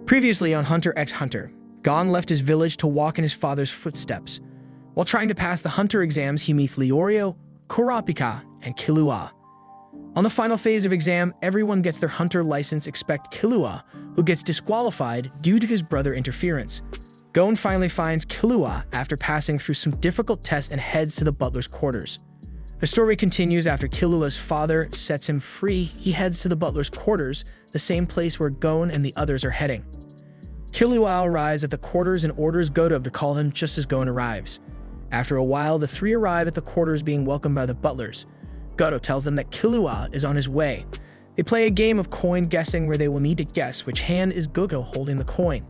Previously on Hunter x Hunter, Gon left his village to walk in his father's footsteps. While trying to pass the Hunter exams, he meets Leorio, Kurapika, and Killua. On the final phase of exam, everyone gets their Hunter license except Killua, who gets disqualified due to his brother interference. Gon finally finds Killua after passing through some difficult tests and heads to the butler's quarters. The story continues after Killua's father sets him free. He heads to the butler's quarters, the same place where Gon and the others are heading. Killua arrives at the quarters and orders Goto to call him just as Gon arrives. After a while, the three arrive at the quarters being welcomed by the butlers. Goto tells them that Killua is on his way. They play a game of coin guessing where they will need to guess which hand is Goto holding the coin.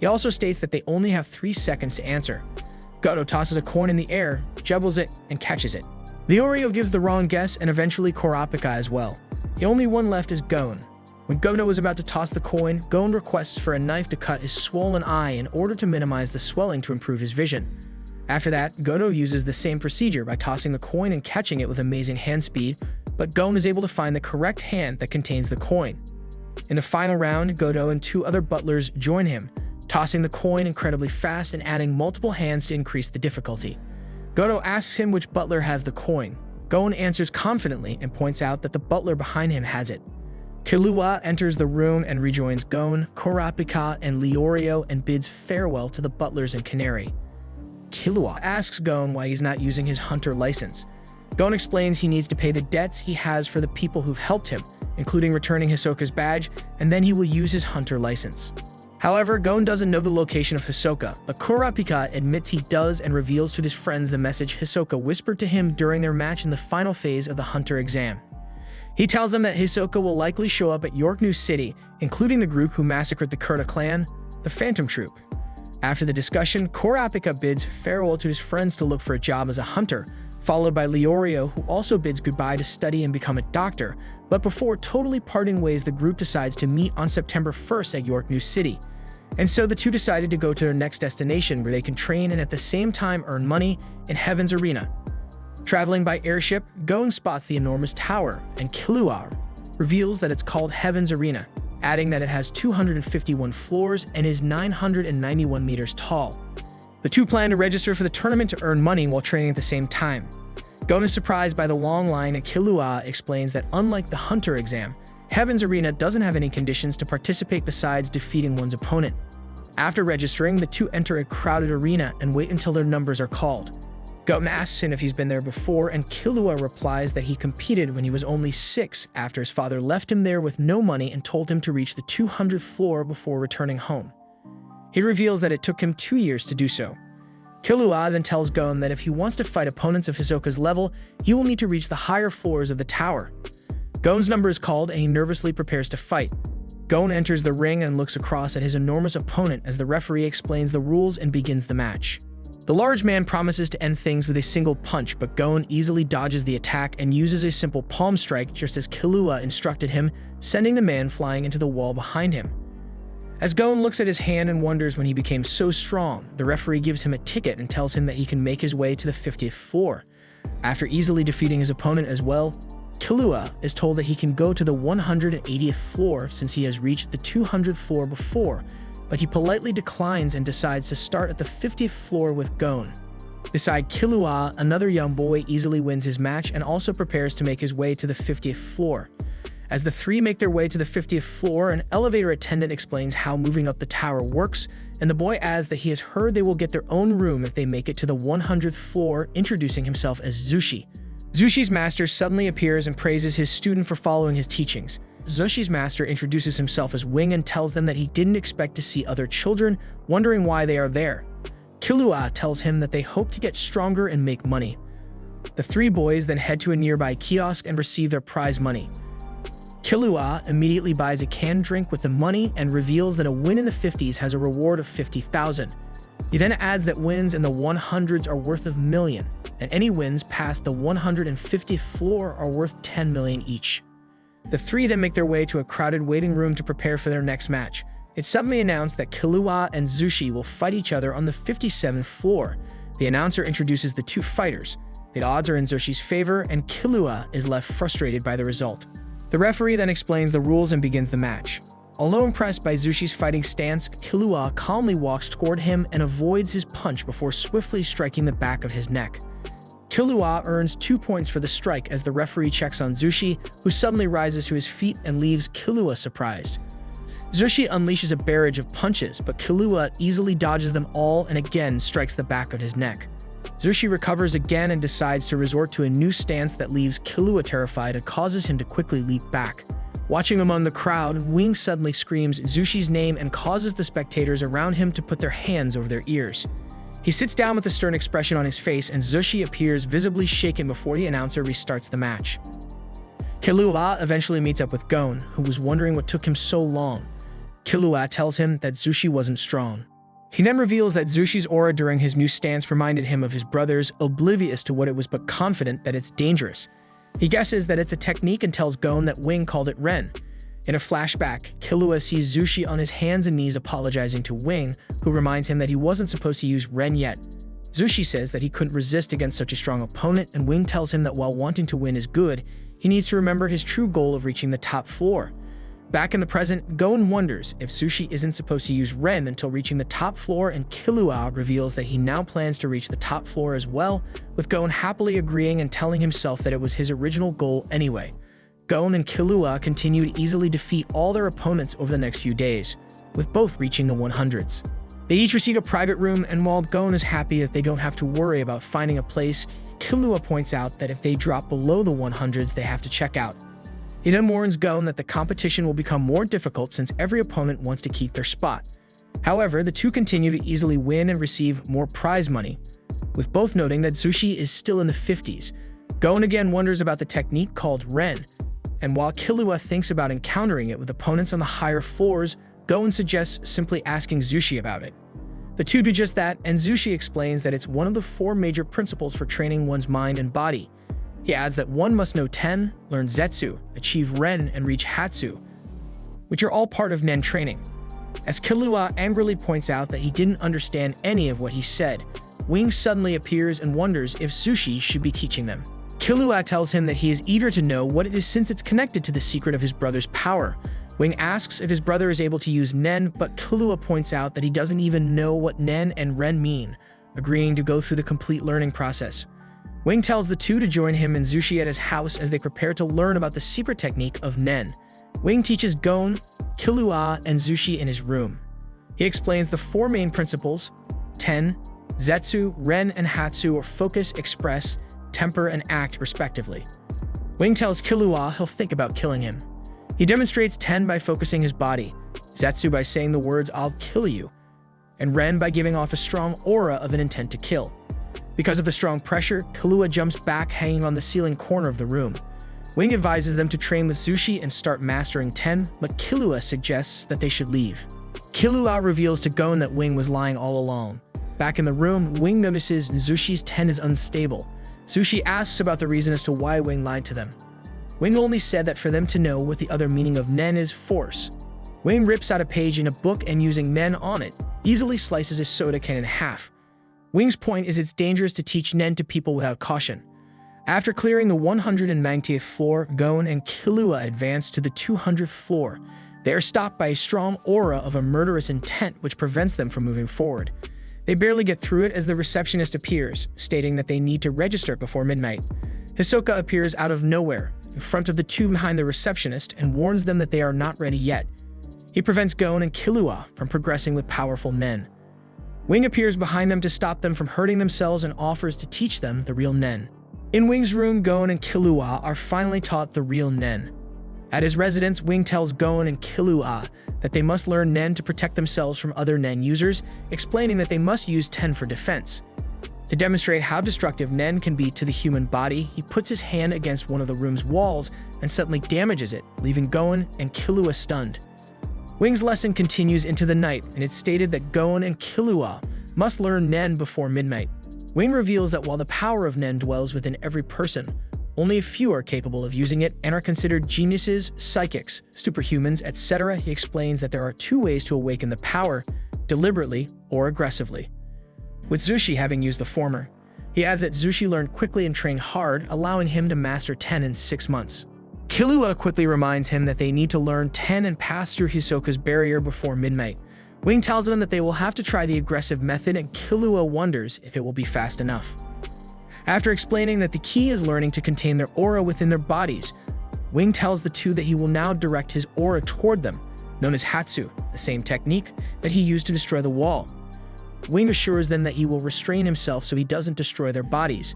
He also states that they only have 3 seconds to answer. Goto tosses a coin in the air, jugbles it, and catches it. Leorio gives the wrong guess and eventually Kurapika as well. The only one left is Gon. When Goto is about to toss the coin, Gon requests for a knife to cut his swollen eye in order to minimize the swelling to improve his vision. After that, Goto uses the same procedure by tossing the coin and catching it with amazing hand speed, but Gon is able to find the correct hand that contains the coin. In the final round, Goto and 2 other butlers join him, tossing the coin incredibly fast and adding multiple hands to increase the difficulty. Goto asks him which butler has the coin. Gon answers confidently and points out that the butler behind him has it. Killua enters the room and rejoins Gon, Kurapika, and Leorio and bids farewell to the butlers and Canary. Killua asks Gon why he's not using his Hunter license. Gon explains he needs to pay the debts he has for the people who've helped him, including returning Hisoka's badge, and then he will use his Hunter license. However, Gon doesn't know the location of Hisoka, but Kurapika admits he does and reveals to his friends the message Hisoka whispered to him during their match in the final phase of the Hunter exam. He tells them that Hisoka will likely show up at York New City, including the group who massacred the Kurta clan, the Phantom Troop. After the discussion, Kurapika bids farewell to his friends to look for a job as a hunter, followed by Leorio, who also bids goodbye to study and become a doctor, but before totally parting ways, the group decides to meet on September 1st at York New City. And so the two decided to go to their next destination where they can train and at the same time earn money in Heaven's Arena. Traveling by airship, Gon spots the enormous tower, and Killua reveals that it's called Heaven's Arena, adding that it has 251 floors and is 991 meters tall. The two plan to register for the tournament to earn money while training at the same time. Gon is surprised by the long line, and Killua explains that unlike the Hunter exam, Heaven's Arena doesn't have any conditions to participate besides defeating one's opponent. After registering, the two enter a crowded arena and wait until their numbers are called. Gon asks him if he's been there before, and Killua replies that he competed when he was only 6 after his father left him there with no money and told him to reach the 200th floor before returning home. He reveals that it took him 2 years to do so. Killua then tells Gon that if he wants to fight opponents of Hisoka's level, he will need to reach the higher floors of the tower. Gon's number is called and he nervously prepares to fight. Gon enters the ring and looks across at his enormous opponent as the referee explains the rules and begins the match. The large man promises to end things with a single punch, but Gon easily dodges the attack and uses a simple palm strike just as Killua instructed him, sending the man flying into the wall behind him. As Gon looks at his hand and wonders when he became so strong, the referee gives him a ticket and tells him that he can make his way to the 50th floor. After easily defeating his opponent as well, Killua is told that he can go to the 180th floor since he has reached the 200th floor before, but he politely declines and decides to start at the 50th floor with Gon. Beside Killua, another young boy easily wins his match and also prepares to make his way to the 50th floor. As the three make their way to the 50th floor, an elevator attendant explains how moving up the tower works, and the boy adds that he has heard they will get their own room if they make it to the 100th floor, introducing himself as Zushi. Zushi's master suddenly appears and praises his student for following his teachings. Zushi's master introduces himself as Wing and tells them that he didn't expect to see other children, wondering why they are there. Killua tells him that they hope to get stronger and make money. The three boys then head to a nearby kiosk and receive their prize money. Killua immediately buys a canned drink with the money and reveals that a win in the 50s has a reward of 50,000. He then adds that wins in the 100s are worth $1 million, and any wins past the 150th floor are worth 10 million each. The three then make their way to a crowded waiting room to prepare for their next match. It's suddenly announced that Killua and Zushi will fight each other on the 57th floor. The announcer introduces the two fighters. The odds are in Zushi's favor, and Killua is left frustrated by the result. The referee then explains the rules and begins the match. Although impressed by Zushi's fighting stance, Killua calmly walks toward him and avoids his punch before swiftly striking the back of his neck. Killua earns 2 points for the strike as the referee checks on Zushi, who suddenly rises to his feet and leaves Killua surprised. Zushi unleashes a barrage of punches, but Killua easily dodges them all and again strikes the back of his neck. Zushi recovers again and decides to resort to a new stance that leaves Killua terrified and causes him to quickly leap back. Watching among the crowd, Wing suddenly screams Zushi's name and causes the spectators around him to put their hands over their ears. He sits down with a stern expression on his face, and Zushi appears visibly shaken before the announcer restarts the match. Killua eventually meets up with Gon, who was wondering what took him so long. Killua tells him that Zushi wasn't strong. He then reveals that Zushi's aura during his new stance reminded him of his brother's, oblivious to what it was but confident that it's dangerous. He guesses that it's a technique and tells Gon that Wing called it Ren. In a flashback, Killua sees Zushi on his hands and knees apologizing to Wing, who reminds him that he wasn't supposed to use Ren yet. Zushi says that he couldn't resist against such a strong opponent, and Wing tells him that while wanting to win is good, he needs to remember his true goal of reaching the top floor. Back in the present, Gon wonders if Zushi isn't supposed to use Ren until reaching the top floor, and Killua reveals that he now plans to reach the top floor as well, with Gon happily agreeing and telling himself that it was his original goal anyway. Gon and Killua continue to easily defeat all their opponents over the next few days, with both reaching the 100s. They each receive a private room, and while Gon is happy that they don't have to worry about finding a place, Killua points out that if they drop below the 100s, they have to check out. He then warns Gon that the competition will become more difficult since every opponent wants to keep their spot. However, the two continue to easily win and receive more prize money, with both noting that Zushi is still in the 50s. Gon again wonders about the technique called Ren, and while Killua thinks about encountering it with opponents on the higher floors, Gon suggests simply asking Zushi about it. The two do just that, and Zushi explains that it's one of the 4 major principles for training one's mind and body. He adds that one must know Ten, learn Zetsu, achieve Ren, and reach Hatsu, which are all part of Nen training. As Killua angrily points out that he didn't understand any of what he said, Wing suddenly appears and wonders if Zushi should be teaching them. Killua tells him that he is eager to know what it is since it's connected to the secret of his brother's power. Wing asks if his brother is able to use Nen, but Killua points out that he doesn't even know what Nen and Ren mean, agreeing to go through the complete learning process. Wing tells the two to join him and Zushi at his house as they prepare to learn about the secret technique of Nen. Wing teaches Gon, Killua, and Zushi in his room. He explains the 4 main principles: Ten, Zetsu, Ren, and Hatsu, or focus, express, temper, and act, respectively. Wing tells Killua he'll think about killing him. He demonstrates Ten by focusing his body, Zetsu by saying the words "I'll kill you," and Ren by giving off a strong aura of an intent to kill. Because of the strong pressure, Killua jumps back, hanging on the ceiling corner of the room. Wing advises them to train with Zushi and start mastering Ten, but Killua suggests that they should leave. Killua reveals to Gon that Wing was lying all along. Back in the room, Wing notices Zushi's Ten is unstable. Zushi asks about the reason as to why Wing lied to them. Wing only said that for them to know what the other meaning of Nen is force. Wing rips out a page in a book and, using Nen on it, easily slices his soda can in half. Wing's point is it's dangerous to teach Nen to people without caution. After clearing the 190th floor, Gon and Killua advance to the 200th floor. They are stopped by a strong aura of a murderous intent which prevents them from moving forward. They barely get through it as the receptionist appears, stating that they need to register before midnight. Hisoka appears out of nowhere, in front of the two behind the receptionist, and warns them that they are not ready yet. He prevents Gon and Killua from progressing with powerful Nen. Wing appears behind them to stop them from hurting themselves and offers to teach them the real Nen. In Wing's room, Gon and Killua are finally taught the real Nen. At his residence, Wing tells Gon and Killua that they must learn Nen to protect themselves from other Nen users, explaining that they must use Ten for defense. To demonstrate how destructive Nen can be to the human body, he puts his hand against one of the room's walls and suddenly damages it, leaving Gon and Killua stunned. Wing's lesson continues into the night, and it's stated that Gon and Killua must learn Nen before midnight. Wing reveals that while the power of Nen dwells within every person, only a few are capable of using it and are considered geniuses, psychics, superhumans, etc. He explains that there are 2 ways to awaken the power: deliberately or aggressively, with Zushi having used the former. He adds that Zushi learned quickly and trained hard, allowing him to master Ten in 6 months. Killua quickly reminds him that they need to learn 10 and pass through Hisoka's barrier before midnight. Wing tells them that they will have to try the aggressive method, and Killua wonders if it will be fast enough. After explaining that the key is learning to contain their aura within their bodies, Wing tells the two that he will now direct his aura toward them, known as Hatsu, the same technique that he used to destroy the wall. Wing assures them that he will restrain himself so he doesn't destroy their bodies.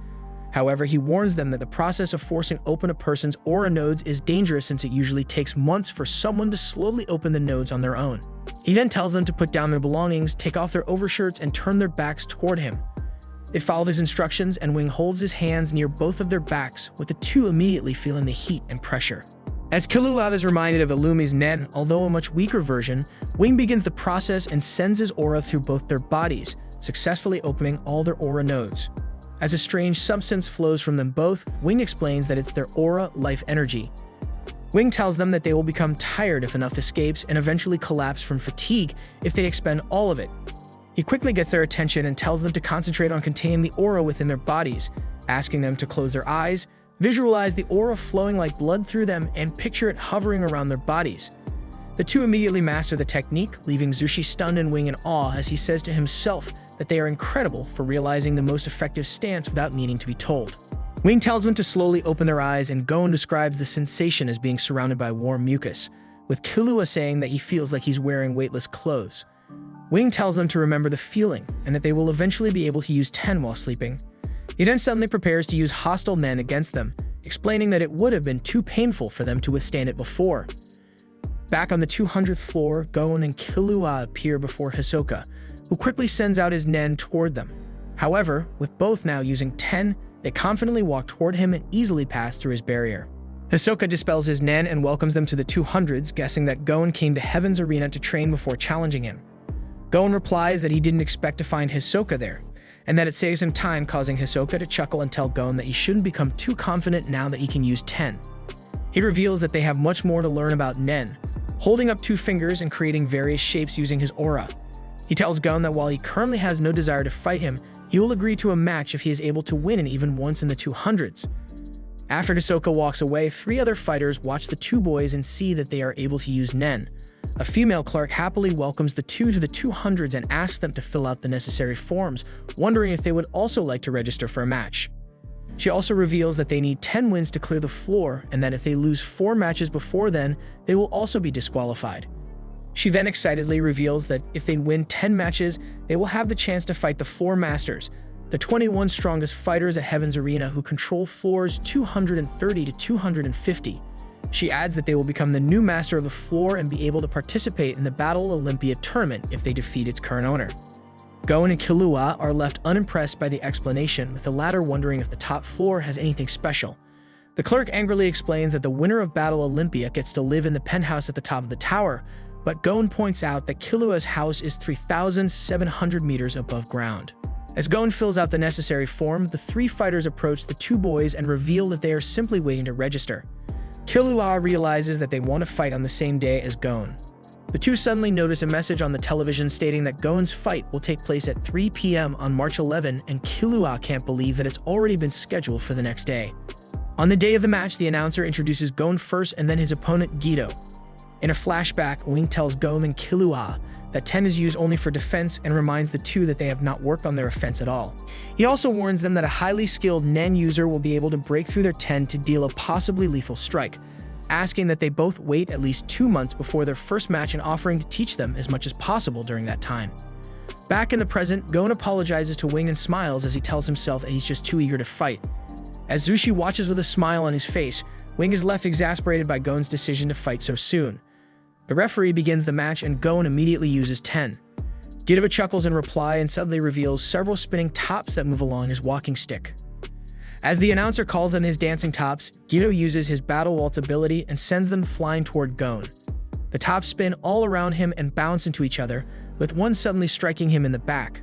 However, he warns them that the process of forcing open a person's aura nodes is dangerous since it usually takes months for someone to slowly open the nodes on their own. He then tells them to put down their belongings, take off their overshirts, and turn their backs toward him. They follow his instructions, and Wing holds his hands near both of their backs, with the two immediately feeling the heat and pressure. As Killua is reminded of Illumi's Nen, although a much weaker version, Wing begins the process and sends his aura through both their bodies, successfully opening all their aura nodes. As a strange substance flows from them both, Wing explains that it's their aura life energy. Wing tells them that they will become tired if enough escapes and eventually collapse from fatigue if they expend all of it. He quickly gets their attention and tells them to concentrate on containing the aura within their bodies, asking them to close their eyes, visualize the aura flowing like blood through them, and picture it hovering around their bodies. The two immediately master the technique, leaving Zushi stunned and Wing in awe as he says to himself that they are incredible for realizing the most effective stance without needing to be told. Wing tells them to slowly open their eyes, and Gon describes the sensation as being surrounded by warm mucus, with Killua saying that he feels like he's wearing weightless clothes. Wing tells them to remember the feeling, and that they will eventually be able to use Ten while sleeping. He then suddenly prepares to use hostile Nen against them, explaining that it would have been too painful for them to withstand it before. Back on the 200th floor, Gon and Killua appear before Hisoka, who quickly sends out his Nen toward them. However, with both now using Ten, they confidently walk toward him and easily pass through his barrier. Hisoka dispels his Nen and welcomes them to the 200s, guessing that Gon came to Heaven's Arena to train before challenging him. Gon replies that he didn't expect to find Hisoka there, and that it saves him time, causing Hisoka to chuckle and tell Gon that he shouldn't become too confident now that he can use Ten. He reveals that they have much more to learn about Nen, holding up two fingers and creating various shapes using his aura. He tells Gon that while he currently has no desire to fight him, he will agree to a match if he is able to win and even once in the 200s. After Hisoka walks away, three other fighters watch the two boys and see that they are able to use Nen. A female clerk happily welcomes the two to the 200s and asks them to fill out the necessary forms, wondering if they would also like to register for a match. She also reveals that they need 10 wins to clear the floor, and that if they lose 4 matches before then, they will also be disqualified. She then excitedly reveals that if they win 10 matches, they will have the chance to fight the 4 Masters, the 21 strongest fighters at Heaven's Arena who control floors 230 to 250. She adds that they will become the new master of the floor and be able to participate in the Battle Olympia tournament if they defeat its current owner. Gon and Killua are left unimpressed by the explanation, with the latter wondering if the top floor has anything special. The clerk angrily explains that the winner of Battle Olympia gets to live in the penthouse at the top of the tower, but Gon points out that Killua's house is 3,700 meters above ground. As Gon fills out the necessary form, the 3 fighters approach the 2 boys and reveal that they are simply waiting to register. Killua realizes that they want to fight on the same day as Gon. The two suddenly notice a message on the television stating that Gon's fight will take place at 3 p.m. on March 11, and Killua can't believe that it's already been scheduled for the next day. On the day of the match, the announcer introduces Gon first and then his opponent Gedo. In a flashback, Wing tells Gon and Killua that Ten is used only for defense and reminds the two that they have not worked on their offense at all. He also warns them that a highly skilled Nen user will be able to break through their Ten to deal a possibly lethal strike, asking that they both wait at least 2 months before their first match and offering to teach them as much as possible during that time. Back in the present, Gon apologizes to Wing and smiles as he tells himself that he's just too eager to fight. As Zushi watches with a smile on his face, Wing is left exasperated by Gon's decision to fight so soon. The referee begins the match and Gon immediately uses Ten. Gedo chuckles in reply and suddenly reveals several spinning tops that move along his walking stick. As the announcer calls them his dancing tops, Gedo uses his Battle Waltz ability and sends them flying toward Gon. The tops spin all around him and bounce into each other, with one suddenly striking him in the back.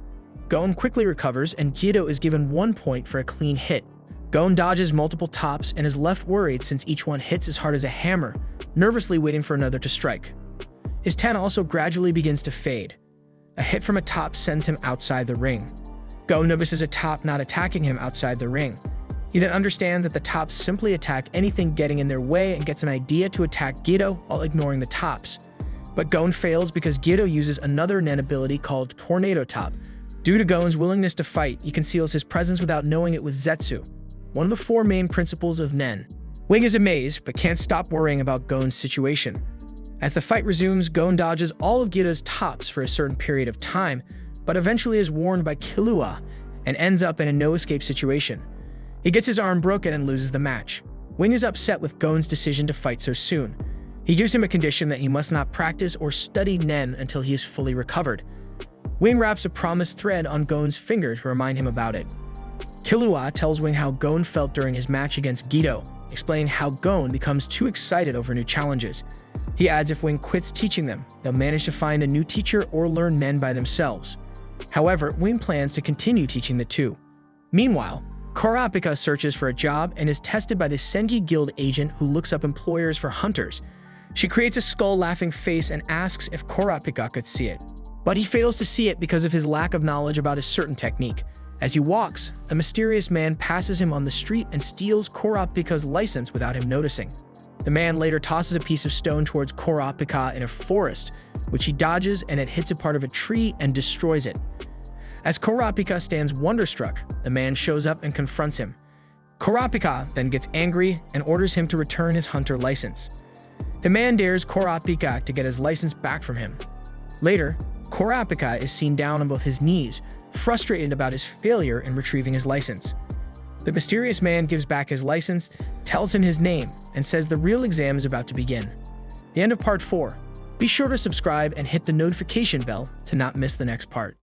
Gon quickly recovers and Gedo is given 1 point for a clean hit. Gon dodges multiple tops and is left worried since each one hits as hard as a hammer, nervously waiting for another to strike. His Ten also gradually begins to fade. A hit from a top sends him outside the ring. Gon notices a top not attacking him outside the ring. He then understands that the tops simply attack anything getting in their way and gets an idea to attack Gedo while ignoring the tops. But Gon fails because Gedo uses another Nen ability called Tornado Top. Due to Gon's willingness to fight, he conceals his presence without knowing it with Zetsu, one of the 4 main principles of Nen. Wing is amazed, but can't stop worrying about Gon's situation. As the fight resumes, Gon dodges all of Gedo's tops for a certain period of time, but eventually is warned by Killua and ends up in a no-escape situation. He gets his arm broken and loses the match. Wing is upset with Gon's decision to fight so soon. He gives him a condition that he must not practice or study Nen until he is fully recovered. Wing wraps a promised thread on Gon's finger to remind him about it. Killua tells Wing how Gon felt during his match against Gedo, explaining how Gon becomes too excited over new challenges. He adds if Wing quits teaching them, they'll manage to find a new teacher or learn Nen by themselves. However, Wing plans to continue teaching the two. Meanwhile, Kurapika searches for a job and is tested by the Sengi Guild agent who looks up employers for hunters. She creates a skull-laughing face and asks if Kurapika could see it. But he fails to see it because of his lack of knowledge about a certain technique. As he walks, a mysterious man passes him on the street and steals Kurapika's license without him noticing. The man later tosses a piece of stone towards Kurapika in a forest, which he dodges and it hits a part of a tree and destroys it. As Kurapika stands wonderstruck, the man shows up and confronts him. Kurapika then gets angry and orders him to return his hunter license. The man dares Kurapika to get his license back from him. Later, Kurapika is seen down on both his knees, frustrated about his failure in retrieving his license. The mysterious man gives back his license, tells him his name, and says the real exam is about to begin. The end of part 4. Be sure to subscribe and hit the notification bell to not miss the next part.